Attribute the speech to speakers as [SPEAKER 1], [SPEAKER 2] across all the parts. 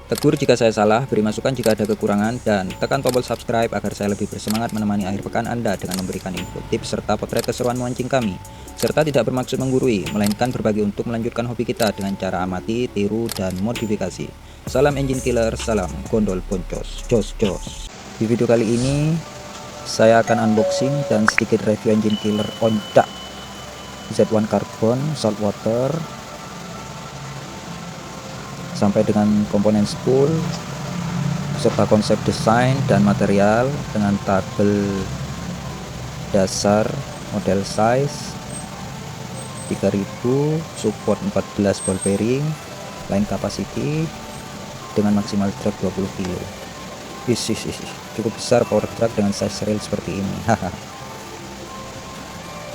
[SPEAKER 1] Tegur jika saya salah, beri masukan jika ada kekurangan, dan tekan tombol subscribe agar saya lebih bersemangat menemani akhir pekan Anda dengan memberikan info, tips, serta potret keseruan memancing kami. Serta tidak bermaksud menggurui, melainkan berbagi untuk melanjutkan hobi kita dengan cara amati, tiru, dan modifikasi. Salam engine killer, salam gondol poncos, jos jos. Di video kali ini, saya akan unboxing dan sedikit review engine killer Onca Z1 Carbon Saltwater sampai dengan komponen spool serta konsep desain dan material dengan tabel dasar model size 3000, support 14 ball bearing, line capacity dengan maksimal drag 20 kg. Cukup besar power drag dengan size reel seperti ini.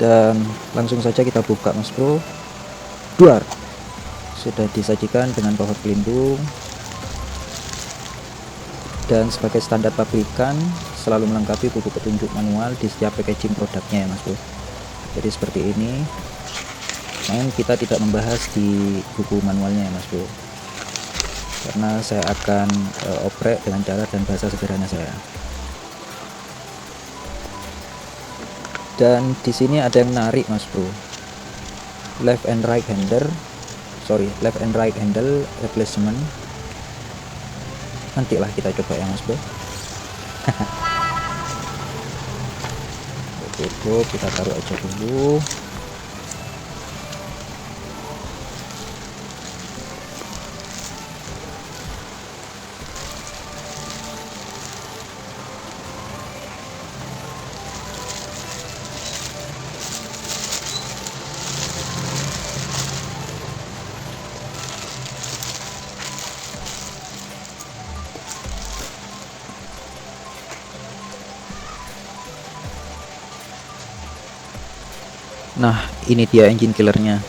[SPEAKER 1] Dan langsung saja kita buka, Mas Bro. Duar sudah disajikan dengan power pelindung, dan sebagai standar pabrikan selalu melengkapi buku petunjuk manual di setiap packaging produknya ya Mas Bro. Jadi seperti ini. Namun kita tidak membahas di buku manualnya ya Mas Bro, karena saya akan oprek dengan cara dan bahasa sederhana saya. Dan di sini ada yang menarik Mas Bro, left and right handle replacement. Nantilah kita coba ya Mas Bro. Tutup, kita taruh aja dulu. Nah, ini dia engine killernya.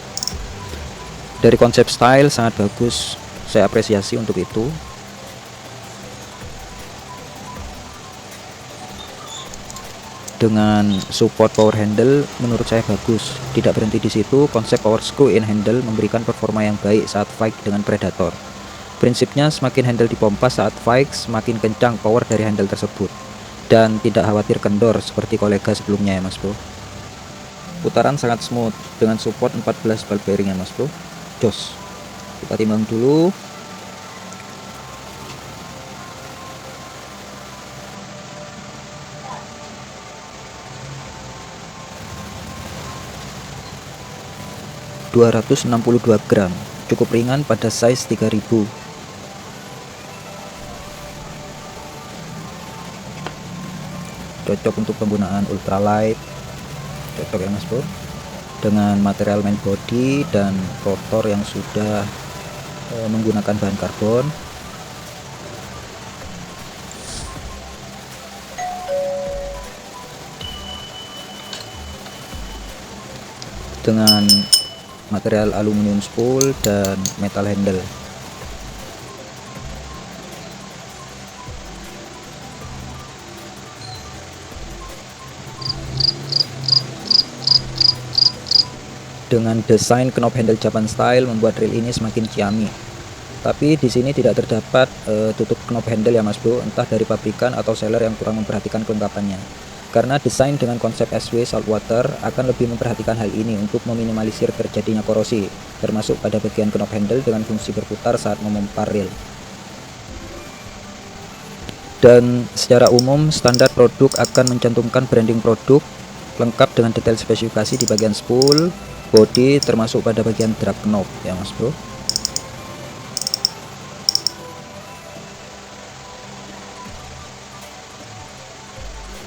[SPEAKER 1] Dari konsep style sangat bagus, saya apresiasi untuk itu. Dengan support power handle menurut saya bagus. Tidak berhenti di situ, konsep power screw in handle memberikan performa yang baik saat fight dengan predator. Prinsipnya semakin handle dipompa saat fight, semakin kencang power dari handle tersebut, dan tidak khawatir kendor seperti kolega sebelumnya ya Mas Bro. Putaran sangat smooth dengan support 14 ball bearing ya Mas Bro. Jos. Kita timbang dulu. ...262 gram, cukup ringan pada size 3000. Cocok untuk penggunaan ultralight, cocok ya Mas Bro, dengan material main body dan rotor yang sudah menggunakan bahan karbon. Dengan material aluminium spool dan metal handle. Dengan desain knob handle Japan style membuat reel ini semakin ciamik. Tapi di sini tidak terdapat tutup knob handle ya Mas Bro, entah dari pabrikan atau seller yang kurang memperhatikan kelengkapannya. Karena desain dengan konsep SW Saltwater akan lebih memperhatikan hal ini untuk meminimalisir terjadinya korosi, termasuk pada bagian knob handle dengan fungsi berputar saat memompa reel. Dan secara umum standar produk akan mencantumkan branding produk lengkap dengan detail spesifikasi di bagian spool, body, termasuk pada bagian drag knob ya Mas Bro.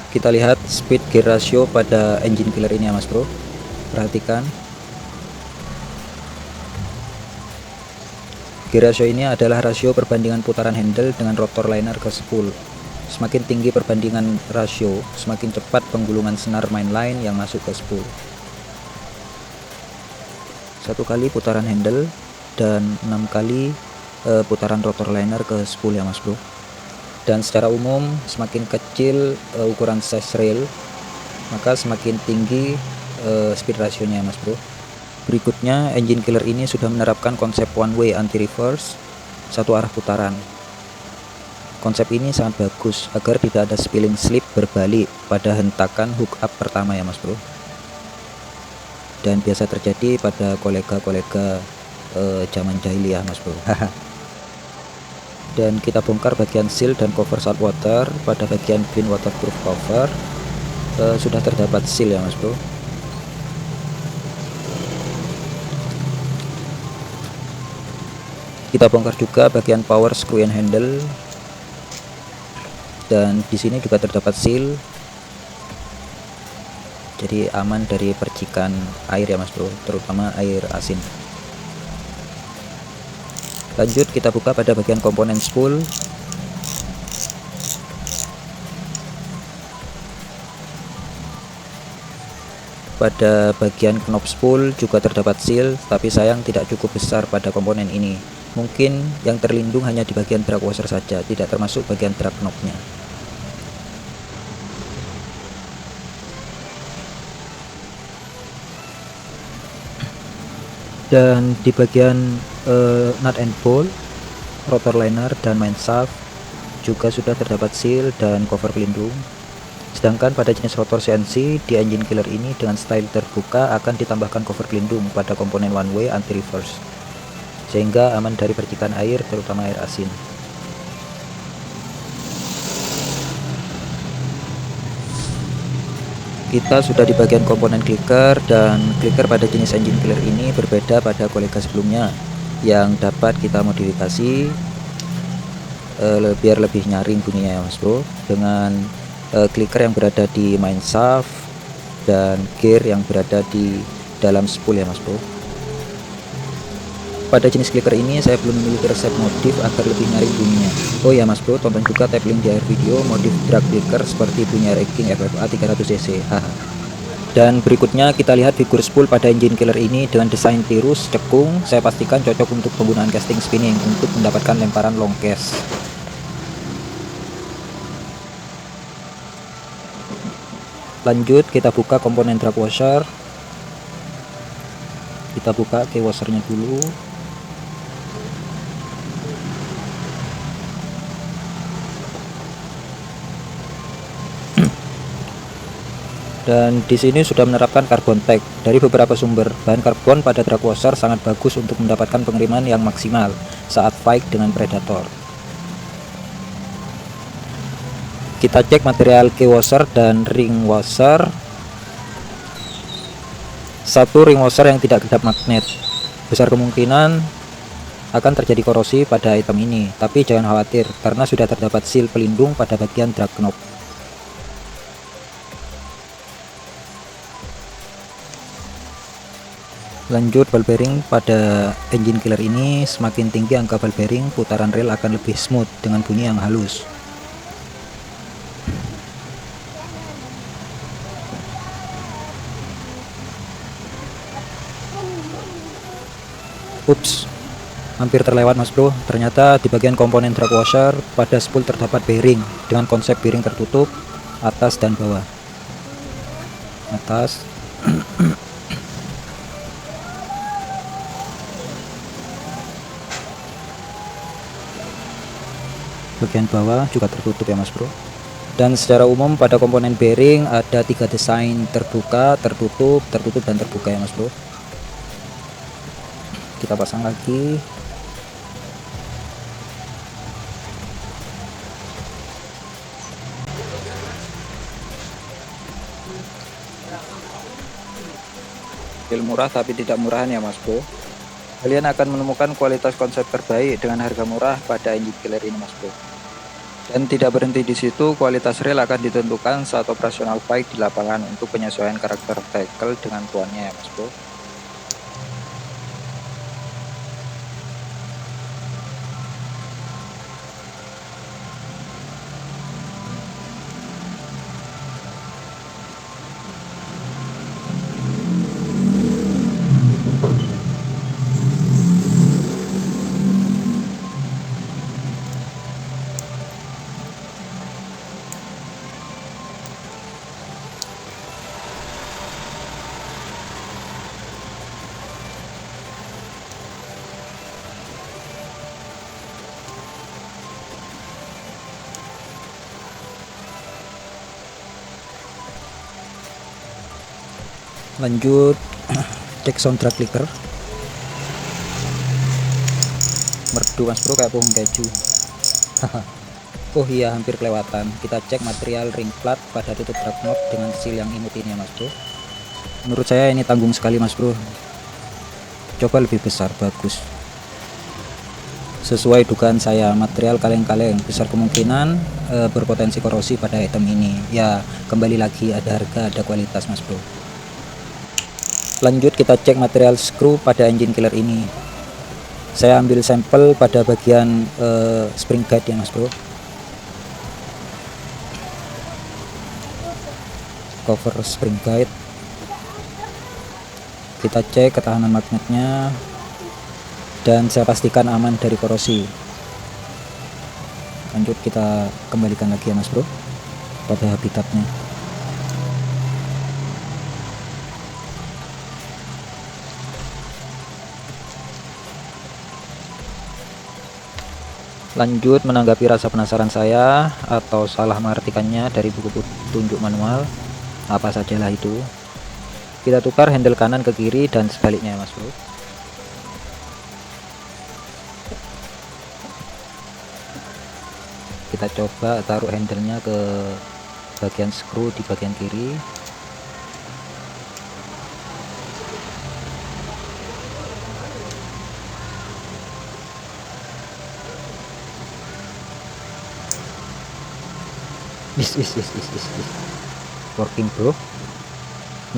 [SPEAKER 1] Kita lihat speed gear ratio pada engine killer ini ya Mas Bro. Perhatikan, gear ratio ini adalah rasio perbandingan putaran handle dengan rotor liner ke spool. Semakin tinggi perbandingan rasio, semakin cepat penggulungan senar mainline yang masuk ke spool. 1 kali putaran handle dan 6 kali putaran rotor liner ke spool ya Mas Bro. Dan secara umum semakin kecil ukuran size reel, maka semakin tinggi speed rasionya Mas Bro. Berikutnya engine killer ini sudah menerapkan konsep one way anti reverse, satu arah putaran. Konsep ini sangat bagus agar tidak ada spilling slip berbalik pada hentakan hook up pertama ya mas bro, dan biasa terjadi pada kolega-kolega zaman jahiliyah mas bro. Dan kita bongkar bagian seal dan cover saltwater. Pada bagian clean waterproof cover sudah terdapat seal ya mas bro. Kita bongkar juga bagian power screw and handle, dan di sini juga terdapat seal, jadi aman dari percikan air ya mas bro, terutama air asin. Lanjut kita buka pada bagian komponen spool. Pada bagian knob spool juga terdapat seal, tapi sayang tidak cukup besar pada komponen ini. Mungkin yang terlindung hanya di bagian drag washer saja, tidak termasuk bagian drag knobnya. Dan di bagian nut and bolt, rotor liner dan main shaft juga sudah terdapat seal dan cover pelindung. Sedangkan pada jenis rotor CNC di engine killer ini dengan style terbuka akan ditambahkan cover pelindung pada komponen one way anti reverse, sehingga aman dari percikan air terutama air asin. Kita sudah di bagian komponen clicker, dan clicker pada jenis engine killer ini berbeda pada kolega sebelumnya yang dapat kita modifikasi biar lebih nyaring bunyinya ya mas bro, dengan clicker yang berada di main shaft dan gear yang berada di dalam spool ya mas bro. Pada jenis clicker ini saya belum memiliki resep modif agar lebih nyaring bunyinya. Oh ya mas bro, tonton juga tab link di akhir video modif drag clicker seperti bunyi Racking FFA 300cc. Dan berikutnya kita lihat figur spool pada engine killer ini dengan desain tirus cekung. Saya pastikan cocok untuk penggunaan casting spinning untuk mendapatkan lemparan long cast. Lanjut kita buka komponen drag washer. Kita buka key washernya dulu. Dan di sini sudah menerapkan carbon tag dari beberapa sumber. Bahan karbon pada drag washer sangat bagus untuk mendapatkan pengiriman yang maksimal saat fight dengan predator. Kita cek material key washer dan ring washer. Satu ring washer yang tidak kedap magnet, besar kemungkinan akan terjadi korosi pada item ini, tapi jangan khawatir karena sudah terdapat seal pelindung pada bagian drag knob. Lanjut ball bearing. Pada engine killer ini semakin tinggi angka ball bearing, putaran rel akan lebih smooth dengan bunyi yang halus. Ups, hampir terlewat mas bro. Ternyata di bagian komponen drag washer pada spool terdapat bearing dengan konsep bearing tertutup atas dan bawah. Atas bagian bawah juga tertutup ya mas bro. Dan secara umum pada komponen bearing ada 3 desain: terbuka, tertutup, dan terbuka ya mas bro. Kita pasang lagi. Murah tapi tidak murahan ya mas bro. Kalian akan menemukan kualitas konsep terbaik dengan harga murah pada engine killer ini mas bro. Dan tidak berhenti di situ, kualitas rel akan ditentukan saat operasional fight di lapangan untuk penyesuaian karakter tackle dengan tuannya ya mas bro. Lanjut cek soundtrack clicker. Merdu mas bro, kayak pohon keju. Oh iya, hampir kelewatan. Kita cek material ring plat pada tutup drag knob dengan seal yang imut ini ya mas bro. Menurut saya ini tanggung sekali mas bro. Coba lebih besar, bagus. Sesuai dugaan saya, material kaleng-kaleng besar kemungkinan berpotensi korosi pada item ini. Ya kembali lagi, ada harga ada kualitas mas bro. Lanjut kita cek material screw pada engine killer ini. Saya ambil sampel pada bagian spring guide ya mas bro. Cover spring guide, kita cek ketahanan magnetnya dan saya pastikan aman dari korosi. Lanjut kita kembalikan lagi ya mas bro pada habitatnya. Lanjut menanggapi rasa penasaran saya atau salah mengartikannya dari buku petunjuk manual, apa sajalah itu. Kita tukar handle kanan ke kiri dan sebaliknya ya mas bro. Kita coba taruh handlenya ke bagian screw di bagian kiri. Working bro.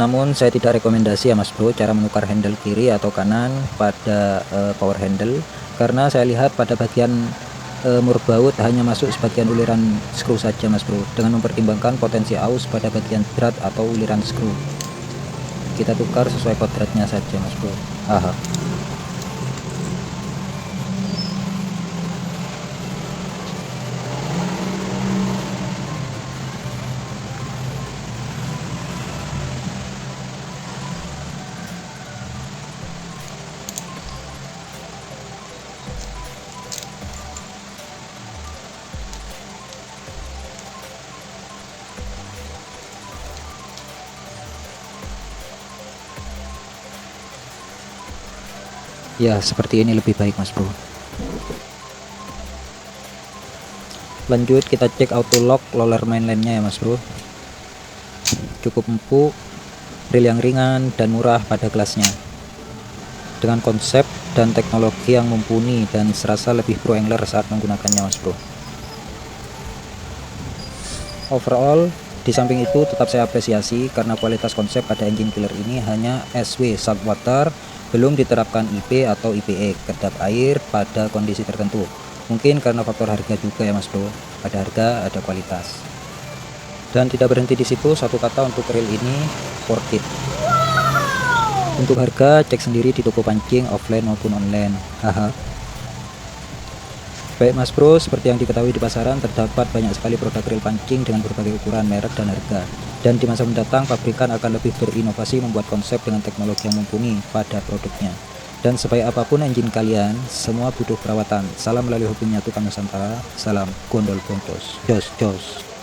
[SPEAKER 1] Namun saya tidak rekomendasi ya mas bro cara menukar handle kiri atau kanan pada power handle, karena saya lihat pada bagian mur baut hanya masuk sebagian uliran screw saja mas bro, dengan mempertimbangkan potensi aus pada bagian drat atau uliran screw. Kita tukar sesuai kodratnya saja mas bro. Aha. Ya seperti ini lebih baik mas bro. Lanjut kita cek auto lock roller mainline nya ya mas bro. Cukup empuk, reel yang ringan dan murah pada kelasnya, dengan konsep dan teknologi yang mumpuni dan serasa lebih pro angler saat menggunakannya mas bro. Overall di samping itu tetap saya apresiasi karena kualitas konsep pada engine killer ini hanya SW saltwater, belum diterapkan IP atau IPE kedap air pada kondisi tertentu. Mungkin karena faktor harga juga ya mas bro, ada harga ada kualitas. Dan tidak berhenti di situ, satu kata untuk reel ini, worth it. Untuk harga cek sendiri di toko pancing offline maupun online. Haha. Baik mas bro, seperti yang diketahui di pasaran terdapat banyak sekali produk reel pancing dengan berbagai ukuran, merek, dan harga. Dan di masa mendatang pabrikan akan lebih berinovasi membuat konsep dengan teknologi yang mumpuni pada produknya. Dan sebaik apapun engine kalian, semua butuh perawatan. Salam melalui hobi menyatukan Nusantara, salam gondol bontos, jos jos.